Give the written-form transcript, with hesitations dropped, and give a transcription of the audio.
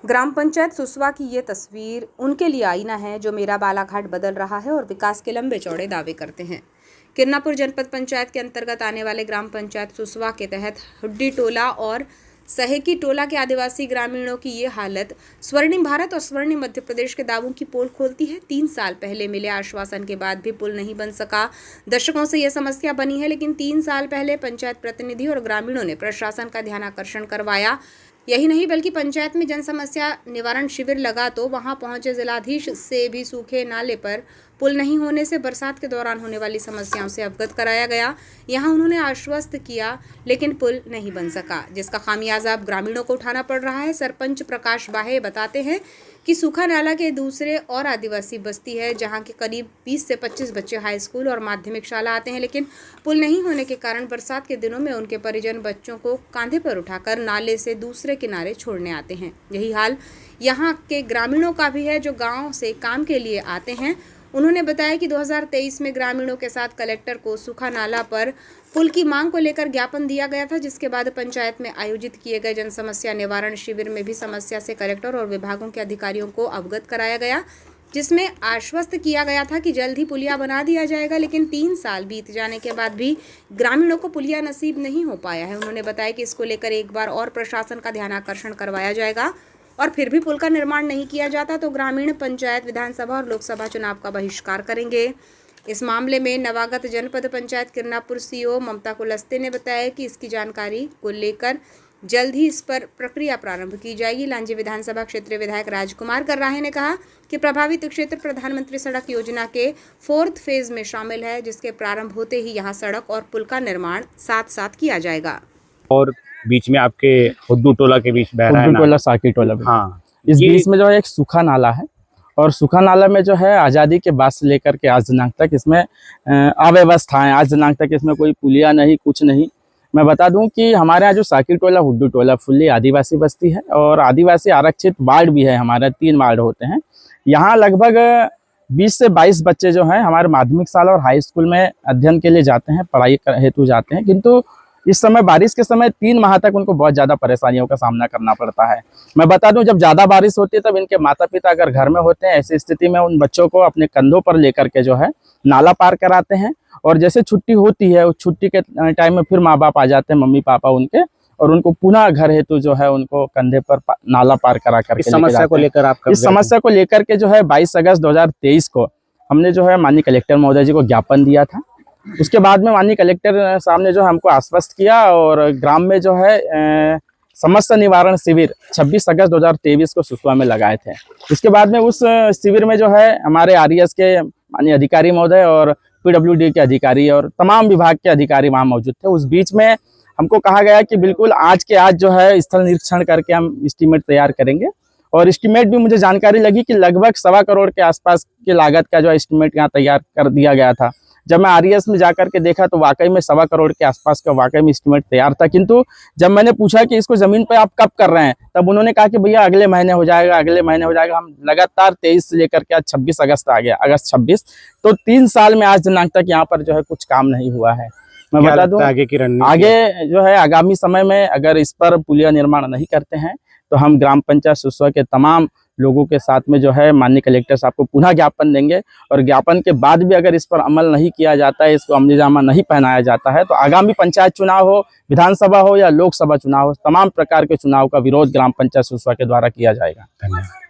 ग्राम पंचायत सुसवा की ये तस्वीर उनके लिए आईना है जो मेरा बालाघाट बदल रहा है और विकास के लंबे चौड़े दावे करते हैं। किरनापुर जनपद पंचायत के अंतर्गत आने वाले ग्राम पंचायत सुसवा के तहत हुड्डी टोला और सहेकी टोला के आदिवासी ग्रामीणों की ये हालत स्वर्णिम भारत और स्वर्णिम मध्य प्रदेश के दावों की पोल खोलती है। 3 साल पहले मिले आश्वासन के बाद भी पुल नहीं बन सका। दशकों से यह समस्या बनी है, लेकिन 3 साल पहले पंचायत प्रतिनिधि और ग्रामीणों ने प्रशासन का ध्यानाकर्षण करवाया। यही नहीं बल्कि पंचायत में जन समस्या निवारण शिविर लगा तो वहां पहुंचे जिलाधीश से भी सूखे नाले पर पुल नहीं होने से बरसात के दौरान होने वाली समस्याओं से अवगत कराया गया। यहां उन्होंने आश्वस्त किया, लेकिन पुल नहीं बन सका, जिसका खामियाजा अब ग्रामीणों को उठाना पड़ रहा है। सरपंच प्रकाश बाहे बताते हैं कि सूखा नाला के दूसरे और आदिवासी बस्ती है जहां के करीब 20 से 25 बच्चे हाई स्कूल और माध्यमिक शाला आते हैं, लेकिन पुल नहीं होने के कारण बरसात के दिनों में उनके परिजन बच्चों को कांधे पर उठाकर नाले से दूसरे किनारे छोड़ने आते हैं। यही हाल यहाँ के ग्रामीणों का भी है जो गाँव से काम के लिए आते हैं। उन्होंने बताया कि 2023 में ग्रामीणों के साथ कलेक्टर को सूखा नाला पर पुल की मांग को लेकर ज्ञापन दिया गया था, जिसके बाद पंचायत में आयोजित किए गए जन समस्या निवारण शिविर में भी समस्या से कलेक्टर और विभागों के अधिकारियों को अवगत कराया गया, जिसमें आश्वस्त किया गया था कि जल्द ही पुलिया बना दिया जाएगा। लेकिन 3 साल बीत जाने के बाद भी ग्रामीणों को पुलिया नसीब नहीं हो पाया है। उन्होंने बताया कि इसको लेकर एक बार और प्रशासन का ध्यानाकर्षण करवाया जाएगा और फिर भी पुल का निर्माण नहीं किया जाता तो ग्रामीण पंचायत, विधानसभा और लोकसभा चुनाव का बहिष्कार करेंगे। इस मामले में नवागत जनपद पंचायत किरनापुर सीओ ममता कुलस्ते ने बताया कि इसकी जानकारी को लेकर जल्द ही इस पर प्रक्रिया प्रारंभ की जाएगी। लांजी विधानसभा क्षेत्रीय विधायक राजकुमार कर्राहे ने कहा कि प्रभावित क्षेत्र प्रधानमंत्री सड़क योजना के 4th फेज में शामिल है, जिसके प्रारंभ होते ही यहाँ सड़क और पुल का निर्माण साथ साथ किया जाएगा। और बीच में आपके हुड्डू टोला के बीच बह रहा है हुड्डू टोला साकी टोला। हाँ, इस बीच में जो है एक सूखा नाला है और सूखा नाला में जो है आज़ादी के बाद से लेकर के आज दिनांक तक इसमें अव्यवस्थाएं, आज दिनांक तक इसमें कोई पुलिया नहीं, कुछ नहीं। मैं बता दूं कि हमारे यहाँ जो साकी टोला हुड्डू टोला फुल्ली आदिवासी बस्ती है और आदिवासी आरक्षित वार्ड भी है। हमारे 3 वार्ड होते हैं। यहाँ लगभग 20 से 22 बच्चे जो हैं हमारे माध्यमिक शाला और हाई स्कूल में अध्ययन के लिए जाते हैं, पढ़ाई हेतु जाते हैं, किंतु इस समय बारिश के समय 3 माह तक उनको बहुत ज़्यादा परेशानियों का सामना करना पड़ता है। मैं बता दूं, जब ज़्यादा बारिश होती है तब इनके माता पिता अगर घर में होते हैं, ऐसी स्थिति में उन बच्चों को अपने कंधों पर लेकर के जो है नाला पार कराते हैं और जैसे छुट्टी होती है उस छुट्टी के टाइम में फिर माँ बाप आ जाते हैं, मम्मी पापा उनके, और उनको पुनः घर हेतु जो है उनको कंधे पर नाला पार करा करके इस समस्या को लेकर आप इस समस्या को लेकर के जो है 22 अगस्त 2023 को हमने जो है माननीय कलेक्टर महोदय जी को ज्ञापन दिया था। उसके बाद में माननीय कलेक्टर साहब ने जो हमको आश्वस्त किया और ग्राम में जो है समस्या निवारण शिविर 26 अगस्त 2023 को सुसवा में लगाए थे। उसके बाद में उस शिविर में जो है हमारे आरईएस के माननीय अधिकारी महोदय और पीडब्ल्यूडी के अधिकारी और तमाम विभाग के अधिकारी वहाँ मौजूद थे। उस बीच में हमको कहा गया कि बिल्कुल आज के आज जो है स्थल निरीक्षण करके हम एस्टीमेट तैयार करेंगे और एस्टीमेट भी मुझे जानकारी लगी कि लगभग 1.25 करोड़ के आसपास की लागत का जो एस्टीमेट यहाँ तैयार कर दिया गया था। जब मैं आरईएस में जाकर के देखा तो वाकई में 1.25 करोड़ के आसपास का वाकई में एस्टीमेट तैयार था, किंतु जब मैंने पूछा कि इसको जमीन पे आप कब कर रहे हैं तब उन्होंने कहा कि भैया अगले महीने हो जाएगा, अगले महीने हो जाएगा। हम लगातार 23 से लेकर के आज 26 अगस्त आ गया, अगस्त 26, तो 3 साल में आज दिनांक तक यहाँ पर जो है कुछ काम नहीं हुआ है। मैं बता दूं आगे जो है आगामी समय में अगर इस पर पुलिया निर्माण नहीं करते हैं तो हम ग्राम पंचायत सुसवा के तमाम लोगों के साथ में जो है माननीय कलेक्टर साहब को पुनः ज्ञापन देंगे और ज्ञापन के बाद भी अगर इस पर अमल नहीं किया जाता है, इसको अमलीजामा नहीं पहनाया जाता है, तो आगामी पंचायत चुनाव हो, विधानसभा हो या लोकसभा चुनाव हो, तमाम प्रकार के चुनाव का विरोध ग्राम पंचायत सुसवा के द्वारा किया जाएगा। धन्यवाद।